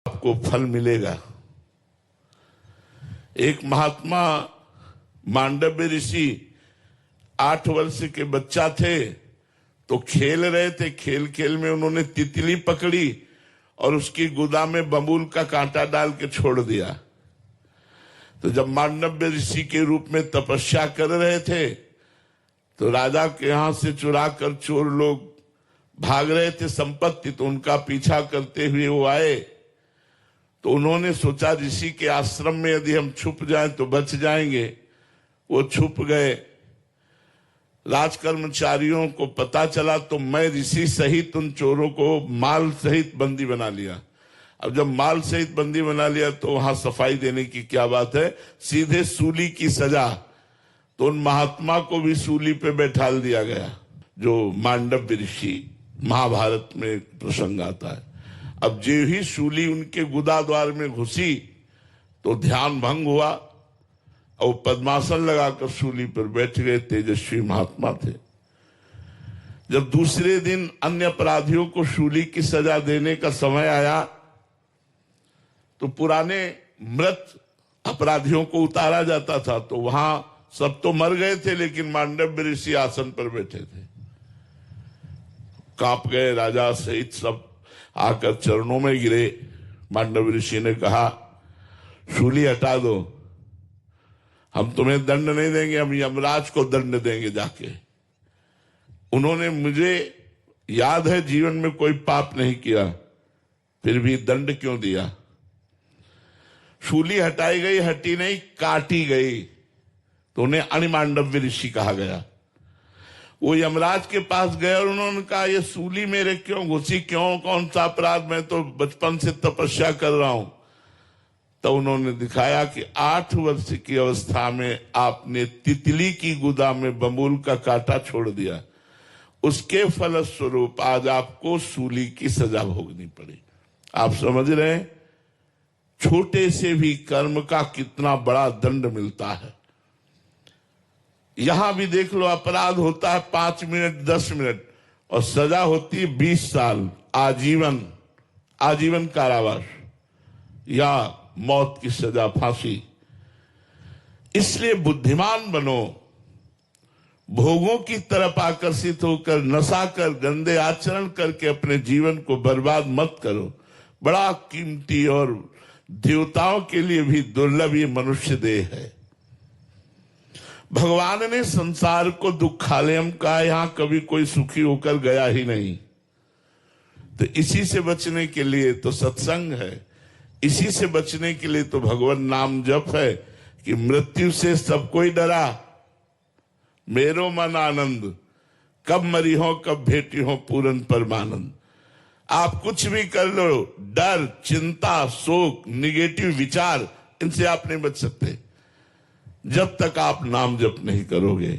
आपको फल मिलेगा। एक महात्मा मांडव्य ऋषि 8 वर्ष के बच्चा थे, तो खेल रहे थे। खेल खेल में उन्होंने तितली पकड़ी और उसकी गुदा में बबूल का कांटा डाल के छोड़ दिया। तो जब मांडव्य ऋषि के रूप में तपस्या कर रहे थे, तो राजा के यहां से चुरा कर चोर लोग भाग रहे थे संपत्ति, तो उनका पीछा करते हुए वो आए। तो उन्होंने सोचा ऋषि के आश्रम में यदि हम छुप जाएं तो बच जाएंगे। वो छुप गए। राजकर्मचारियों को पता चला तो मैं ऋषि सहित उन चोरों को माल सहित बंदी बना लिया। अब जब माल सहित बंदी बना लिया तो वहां सफाई देने की क्या बात है, सीधे सूली की सजा। तो उन महात्मा को भी सूली पे बैठाल दिया गया, जो मांडव्य ऋषि, महाभारत में प्रसंग आता है। अब जो ही सूली उनके गुदा द्वार में घुसी तो ध्यान भंग हुआ और पद्मासन लगाकर सूली पर बैठ गए। तेजस्वी महात्मा थे। जब दूसरे दिन अन्य अपराधियों को सूली की सजा देने का समय आया तो पुराने मृत अपराधियों को उतारा जाता था, तो वहां सब तो मर गए थे, लेकिन मांडव्य ऋषि आसन पर बैठे थे। कांप गए राजा सहित सब, आकर चरणों में गिरे। मांडव्य ऋषि ने कहा, सूली हटा दो, हम तुम्हें दंड नहीं देंगे, हम यमराज को दंड देंगे जाके। उन्होंने, मुझे याद है जीवन में कोई पाप नहीं किया, फिर भी दंड क्यों दिया। सूली हटाई गई, हटी नहीं, काटी गई, तो उन्हें अणिमांडव्य ऋषि कहा गया। वो यमराज के पास गए और उन्होंने कहा, ये सूली मेरे क्यों घुसी, क्यों, कौन सा अपराध, मैं तो बचपन से तपस्या कर रहा हूं। तो उन्होंने दिखाया कि 8 वर्ष की अवस्था में आपने तितली की गुदा में बबूल का कांटा छोड़ दिया, उसके फलस्वरूप आज आपको सूली की सजा भोगनी पड़ी। आप समझ रहे हैं, छोटे से भी कर्म का कितना बड़ा दंड मिलता है। यहां भी देख लो, अपराध होता है 5 मिनट 10 मिनट और सजा होती है 20 साल, आजीवन, आजीवन कारावास या मौत की सजा, फांसी। इसलिए बुद्धिमान बनो, भोगों की तरफ आकर्षित होकर नशा कर गंदे आचरण करके अपने जीवन को बर्बाद मत करो। बड़ा कीमती और देवताओं के लिए भी दुर्लभ ये मनुष्य देह है। भगवान ने संसार को दुखालयम कहा, यहां कभी कोई सुखी होकर गया ही नहीं। तो इसी से बचने के लिए तो सत्संग है, इसी से बचने के लिए तो भगवान नाम जप है कि मृत्यु से सब कोई डरा, मेरो मन आनंद, कब मरी हो कब भेटी हो पूरन परमानंद। आप कुछ भी कर लो, डर, चिंता, शोक, निगेटिव विचार, इनसे आप नहीं बच सकते जब तक आप नाम जप नहीं करोगे।